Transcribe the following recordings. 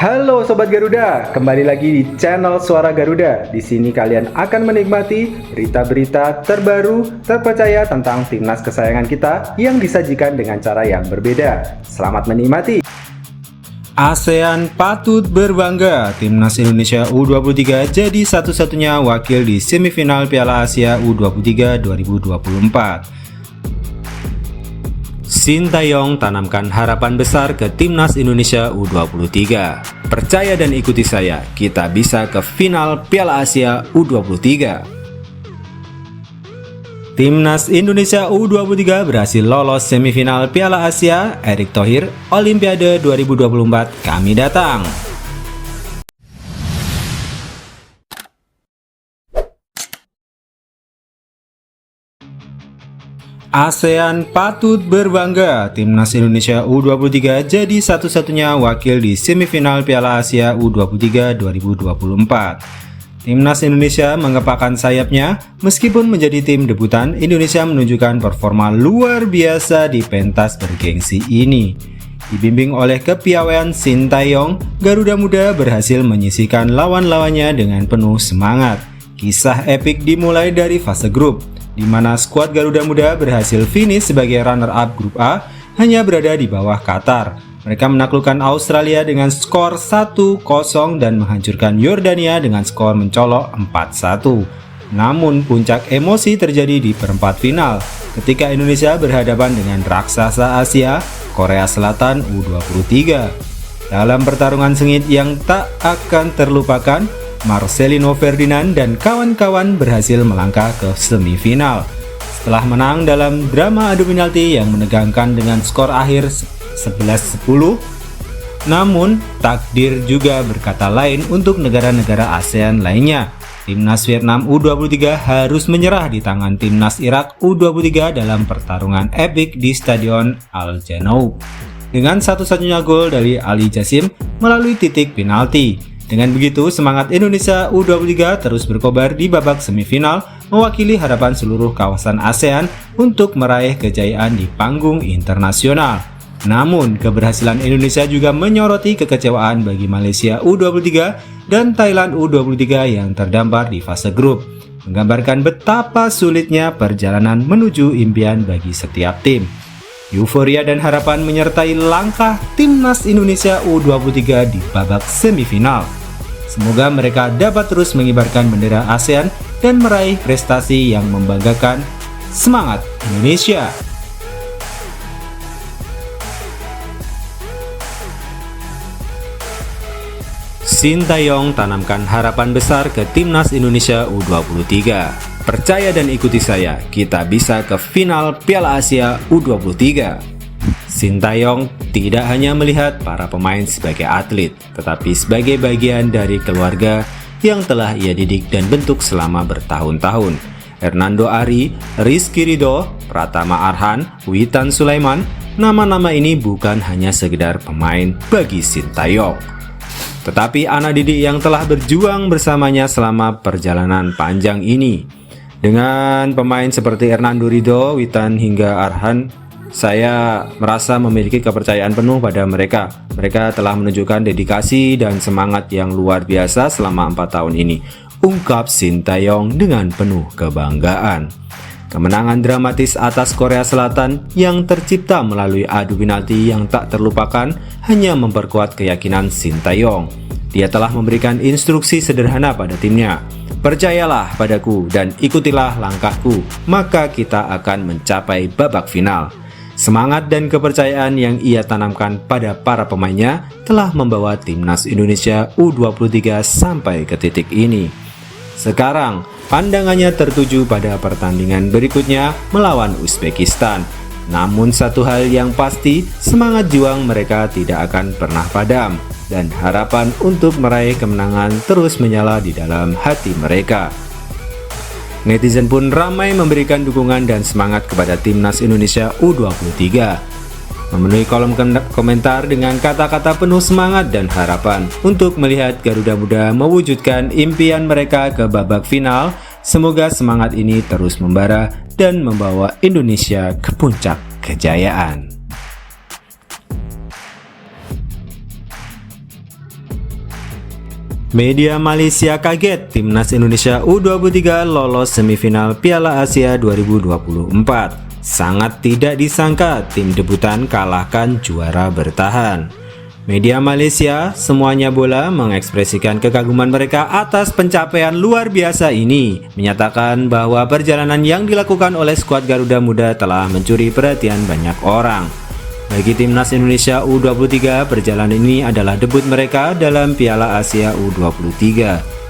Halo Sobat Garuda, kembali lagi di channel Suara Garuda. Di sini kalian akan menikmati berita-berita terbaru, terpercaya tentang timnas kesayangan kita yang disajikan dengan cara yang berbeda. Selamat menikmati. ASEAN patut berbangga, timnas Indonesia U23 jadi satu-satunya wakil di semifinal Piala Asia U23 2024. Sintayong tanamkan harapan besar ke timnas Indonesia U23. Percaya dan ikuti saya, kita bisa ke final Piala Asia U23. Timnas Indonesia U23 berhasil lolos semifinal Piala Asia. Erick Thohir, Olimpiade 2024 kami datang. ASEAN patut berbangga, timnas Indonesia U23 jadi satu-satunya wakil di semifinal Piala Asia U23 2024. Timnas Indonesia mengepakkan sayapnya, meskipun menjadi tim debutan, Indonesia menunjukkan performa luar biasa di pentas bergengsi ini. Dibimbing oleh kepiawaian Sintayong, Garuda Muda berhasil menyisihkan lawan-lawannya dengan penuh semangat. Kisah epik dimulai dari fase grup, di mana skuad Garuda Muda berhasil finish sebagai runner-up grup A, hanya berada di bawah Qatar. Mereka menaklukkan Australia dengan skor 1-0 dan menghancurkan Yordania dengan skor mencolok 4-1. Namun puncak emosi terjadi di perempat final, ketika Indonesia berhadapan dengan raksasa Asia, Korea Selatan U23. Dalam pertarungan sengit yang tak akan terlupakan, Marcelino Ferdinand dan kawan-kawan berhasil melangkah ke semifinal. Setelah menang dalam drama adu penalti yang menegangkan dengan skor akhir 11-10, namun takdir juga berkata lain untuk negara-negara ASEAN lainnya. Timnas Vietnam U23 harus menyerah di tangan timnas Irak U23 dalam pertarungan epik di Stadion Al Janoub dengan satu-satunya gol dari Ali Jassim melalui titik penalti. Dengan begitu, semangat Indonesia U23 terus berkobar di babak semifinal, mewakili harapan seluruh kawasan ASEAN untuk meraih kejayaan di panggung internasional. Namun, keberhasilan Indonesia juga menyoroti kekecewaan bagi Malaysia U23 dan Thailand U23 yang terdampar di fase grup, menggambarkan betapa sulitnya perjalanan menuju impian bagi setiap tim. Euforia dan harapan menyertai langkah timnas Indonesia U23 di babak semifinal. Semoga mereka dapat terus mengibarkan bendera ASEAN dan meraih prestasi yang membanggakan. Semangat Indonesia! Sintayong tanamkan harapan besar ke timnas Indonesia U23. Percaya dan ikuti saya, kita bisa ke final Piala Asia U23. Sintayong tidak hanya melihat para pemain sebagai atlet, tetapi sebagai bagian dari keluarga yang telah ia didik dan bentuk selama bertahun-tahun. Hernando Ari, Rizky Ridho, Pratama Arhan, Witan Sulaiman, nama-nama ini bukan hanya sekedar pemain bagi Sintayong, tetapi anak didik yang telah berjuang bersamanya selama perjalanan panjang ini. Dengan pemain seperti Hernando Ridho, Witan hingga Arhan, saya merasa memiliki kepercayaan penuh pada mereka. Mereka telah menunjukkan dedikasi dan semangat yang luar biasa selama 4 tahun ini, ungkap Sintayong dengan penuh kebanggaan. Kemenangan dramatis atas Korea Selatan yang tercipta melalui adu penalti yang tak terlupakan hanya memperkuat keyakinan Sintayong. Dia telah memberikan instruksi sederhana pada timnya. Percayalah padaku dan ikutilah langkahku, maka kita akan mencapai babak final. Semangat dan kepercayaan yang ia tanamkan pada para pemainnya telah membawa timnas Indonesia U23 sampai ke titik ini. Sekarang, pandangannya tertuju pada pertandingan berikutnya melawan Uzbekistan. Namun satu hal yang pasti, semangat juang mereka tidak akan pernah padam, dan harapan untuk meraih kemenangan terus menyala di dalam hati mereka. Netizen pun ramai memberikan dukungan dan semangat kepada timnas Indonesia U23, memenuhi kolom komentar dengan kata-kata penuh semangat dan harapan untuk melihat Garuda Muda mewujudkan impian mereka ke babak final. Semoga semangat ini terus membara dan membawa Indonesia ke puncak kejayaan. Media Malaysia kaget timnas Indonesia U23 lolos semifinal Piala Asia 2024. Sangat tidak disangka tim debutan kalahkan juara bertahan. Media Malaysia Semuanya Bola mengekspresikan kekaguman mereka atas pencapaian luar biasa ini, menyatakan bahwa perjalanan yang dilakukan oleh skuad Garuda Muda telah mencuri perhatian banyak orang. Bagi timnas Indonesia U23, perjalanan ini adalah debut mereka dalam Piala Asia U23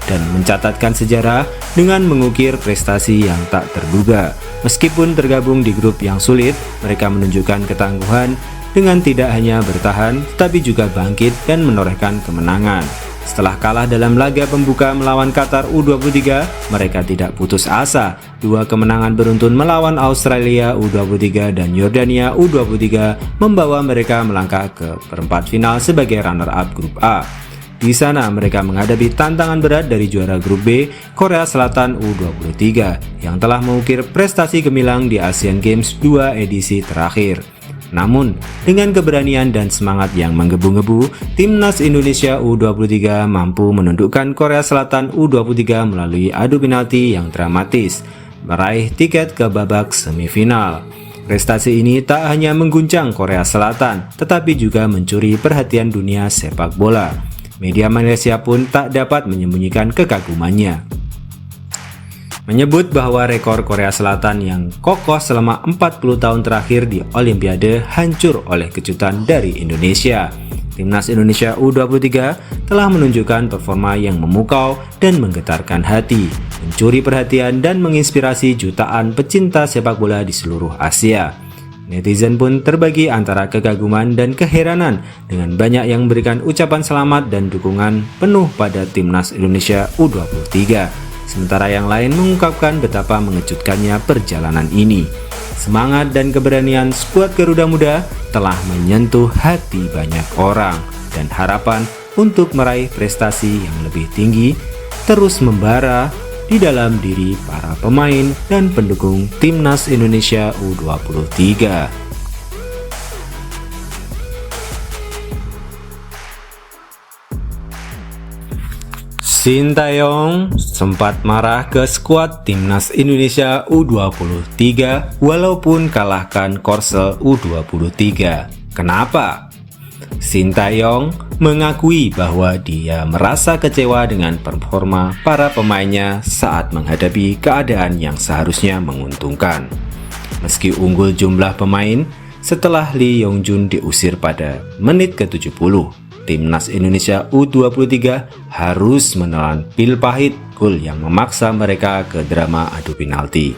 dan mencatatkan sejarah dengan mengukir prestasi yang tak terduga. Meskipun tergabung di grup yang sulit, mereka menunjukkan ketangguhan dengan tidak hanya bertahan, tapi juga bangkit dan menorehkan kemenangan. Setelah kalah dalam laga pembuka melawan Qatar U23, mereka tidak putus asa. Dua kemenangan beruntun melawan Australia U23 dan Yordania U23 membawa mereka melangkah ke perempat final sebagai runner-up grup A. Di sana mereka menghadapi tantangan berat dari juara grup B, Korea Selatan U23, yang telah mengukir prestasi gemilang di Asian Games 2 edisi terakhir. Namun, dengan keberanian dan semangat yang menggebu-gebu, timnas Indonesia U23 mampu menundukkan Korea Selatan U23 melalui adu penalti yang dramatis, meraih tiket ke babak semifinal. Prestasi ini tak hanya mengguncang Korea Selatan, tetapi juga mencuri perhatian dunia sepak bola. Media Malaysia pun tak dapat menyembunyikan kekagumannya, menyebut bahwa rekor Korea Selatan yang kokoh selama 40 tahun terakhir di Olimpiade hancur oleh kejutan dari Indonesia. Timnas Indonesia U23 telah menunjukkan performa yang memukau dan menggetarkan hati, mencuri perhatian dan menginspirasi jutaan pecinta sepak bola di seluruh Asia. Netizen pun terbagi antara kekaguman dan keheranan, dengan banyak yang memberikan ucapan selamat dan dukungan penuh pada timnas Indonesia U23. Sementara yang lain mengungkapkan betapa mengejutkannya perjalanan ini. Semangat dan keberanian skuad Garuda Muda telah menyentuh hati banyak orang, dan harapan untuk meraih prestasi yang lebih tinggi terus membara di dalam diri para pemain dan pendukung timnas Indonesia U23. Sintayong sempat marah ke skuad timnas Indonesia U23 walaupun kalahkan Korsel U23. Kenapa? Sintayong mengakui bahwa dia merasa kecewa dengan performa para pemainnya saat menghadapi keadaan yang seharusnya menguntungkan. Meski unggul jumlah pemain, setelah Lee Yong-jun diusir pada menit ke-70, timnas Indonesia U23 harus menelan pil pahit gol yang memaksa mereka ke drama adu penalti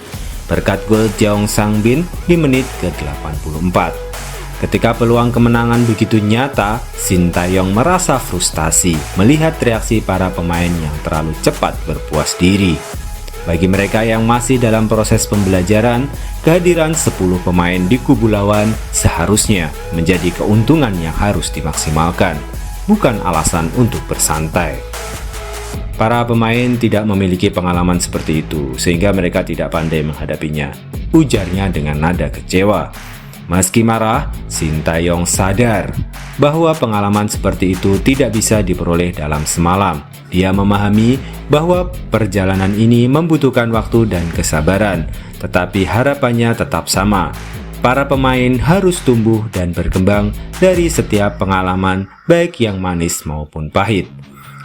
berkat gol Jeong Sang-bin di menit ke-84. Ketika peluang kemenangan begitu nyata, Sintayong merasa frustasi melihat reaksi para pemain yang terlalu cepat berpuas diri. Bagi mereka yang masih dalam proses pembelajaran, kehadiran 10 pemain di kubu lawan seharusnya menjadi keuntungan yang harus dimaksimalkan, bukan alasan untuk bersantai. Para pemain tidak memiliki pengalaman seperti itu, sehingga mereka tidak pandai menghadapinya, ujarnya dengan nada kecewa. Meski marah, Sintayong sadar bahwa pengalaman seperti itu tidak bisa diperoleh dalam semalam. Dia memahami bahwa perjalanan ini membutuhkan waktu dan kesabaran, tetapi harapannya tetap sama. Para pemain harus tumbuh dan berkembang dari setiap pengalaman, baik yang manis maupun pahit.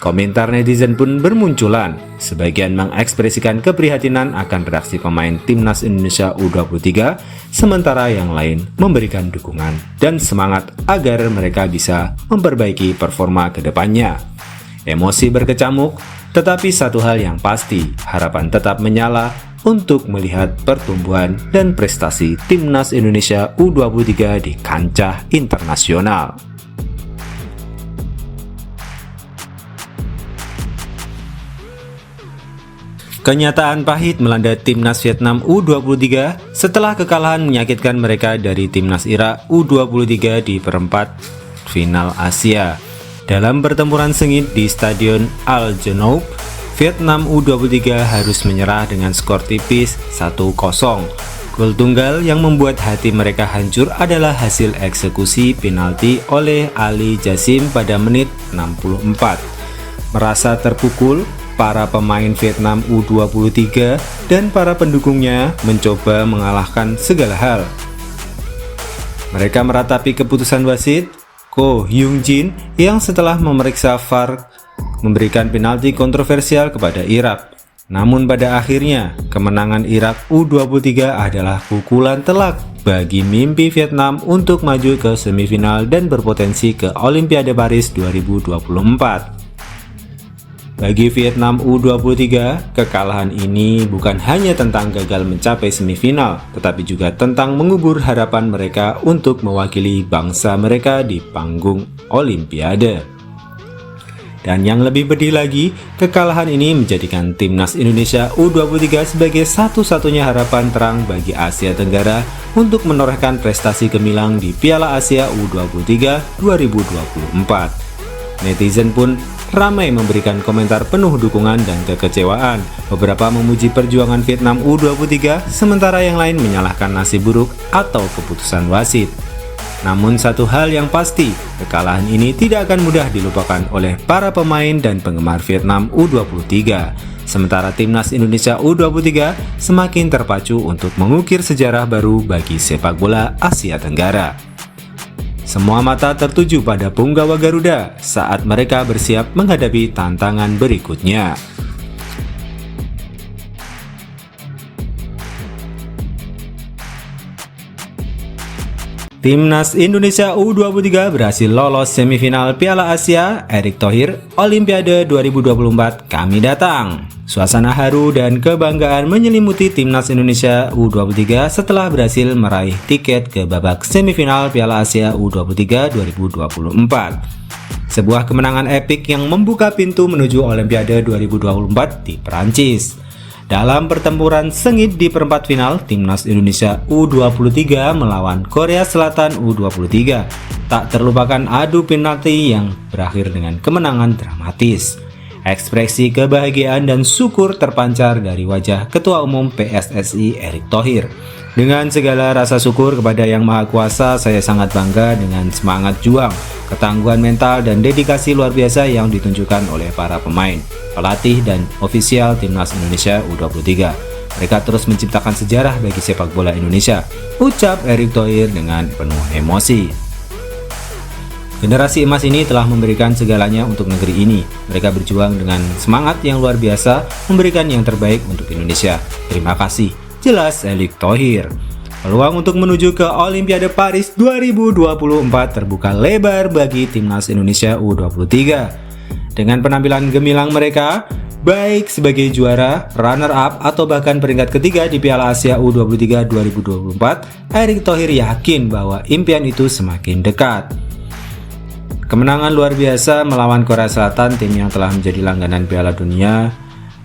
Komentar netizen pun bermunculan. Sebagian mengekspresikan keprihatinan akan reaksi pemain timnas Indonesia U23, sementara yang lain memberikan dukungan dan semangat agar mereka bisa memperbaiki performa ke depannya. Emosi berkecamuk, tetapi satu hal yang pasti, harapan tetap menyala untuk melihat pertumbuhan dan prestasi timnas Indonesia U23 di kancah internasional. Kenyataan pahit melanda timnas Vietnam U23 setelah kekalahan menyakitkan mereka dari timnas Irak U23 di perempat final Asia. Dalam pertempuran sengit di Stadion Al Janoub, Vietnam U23 harus menyerah dengan skor tipis 1-0. Gol tunggal yang membuat hati mereka hancur adalah hasil eksekusi penalti oleh Ali Jassim pada menit 64. Merasa terpukul, para pemain Vietnam U23 dan para pendukungnya mencoba mengalahkan segala hal. Mereka meratapi keputusan wasit Ko Hyung Jin yang setelah memeriksa VAR memberikan penalti kontroversial kepada Irak. Namun pada akhirnya, kemenangan Irak U23 adalah pukulan telak bagi mimpi Vietnam untuk maju ke semifinal dan berpotensi ke Olimpiade Paris 2024. Bagi Vietnam U23, kekalahan ini bukan hanya tentang gagal mencapai semifinal, tetapi juga tentang mengubur harapan mereka untuk mewakili bangsa mereka di panggung Olimpiade. Dan yang lebih pedih lagi, kekalahan ini menjadikan timnas Indonesia U23 sebagai satu-satunya harapan terang bagi Asia Tenggara untuk menorehkan prestasi gemilang di Piala Asia U23 2024. Netizen pun ramai memberikan komentar penuh dukungan dan kekecewaan. Beberapa memuji perjuangan Vietnam U23, sementara yang lain menyalahkan nasib buruk atau keputusan wasit. Namun satu hal yang pasti, kekalahan ini tidak akan mudah dilupakan oleh para pemain dan penggemar Vietnam U23. Sementara timnas Indonesia U23 semakin terpacu untuk mengukir sejarah baru bagi sepak bola Asia Tenggara. Semua mata tertuju pada punggawa Garuda saat mereka bersiap menghadapi tantangan berikutnya. Timnas Indonesia U23 berhasil lolos semifinal Piala Asia Erick Thohir Olimpiade 2024 kami datang. Suasana haru dan kebanggaan menyelimuti Timnas Indonesia U23 setelah berhasil meraih tiket ke babak semifinal Piala Asia U23 2024. Sebuah kemenangan epik yang membuka pintu menuju Olimpiade 2024 di Perancis. Dalam pertempuran sengit di perempat final, Timnas Indonesia U23 melawan Korea Selatan U23. Tak terlupakan adu penalti yang berakhir dengan kemenangan dramatis. Ekspresi kebahagiaan dan syukur terpancar dari wajah Ketua Umum PSSI Erick Thohir. Dengan segala rasa syukur kepada Yang Maha Kuasa, saya sangat bangga dengan semangat juang, ketangguhan mental, dan dedikasi luar biasa yang ditunjukkan oleh para pemain, pelatih, dan ofisial Timnas Indonesia U23. Mereka terus menciptakan sejarah bagi sepak bola Indonesia, ucap Erick Thohir dengan penuh emosi. Generasi emas ini telah memberikan segalanya untuk negeri ini. Mereka berjuang dengan semangat yang luar biasa, memberikan yang terbaik untuk Indonesia. Terima kasih, jelas Erick Thohir. Peluang untuk menuju ke Olimpiade Paris 2024 terbuka lebar bagi Timnas Indonesia U23. Dengan penampilan gemilang mereka, baik sebagai juara, runner-up, atau bahkan peringkat ketiga di Piala Asia U23 2024, Erick Thohir yakin bahwa impian itu semakin dekat. Kemenangan luar biasa melawan Korea Selatan, tim yang telah menjadi langganan Piala Dunia,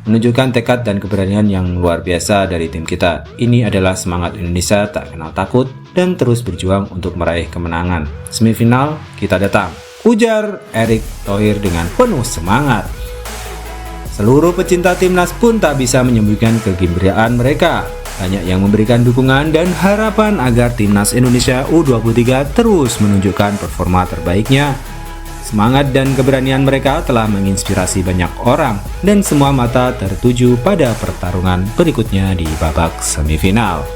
menunjukkan tekad dan keberanian yang luar biasa dari tim kita. Ini adalah semangat Indonesia tak kenal takut dan terus berjuang untuk meraih kemenangan. Semifinal kita datang, ujar Erick Thohir dengan penuh semangat. Seluruh pecinta timnas pun tak bisa menyembunyikan kegembiraan mereka. Banyak yang memberikan dukungan dan harapan agar timnas Indonesia U23 terus menunjukkan performa terbaiknya. Semangat dan keberanian mereka telah menginspirasi banyak orang dan semua mata tertuju pada pertarungan berikutnya di babak semifinal.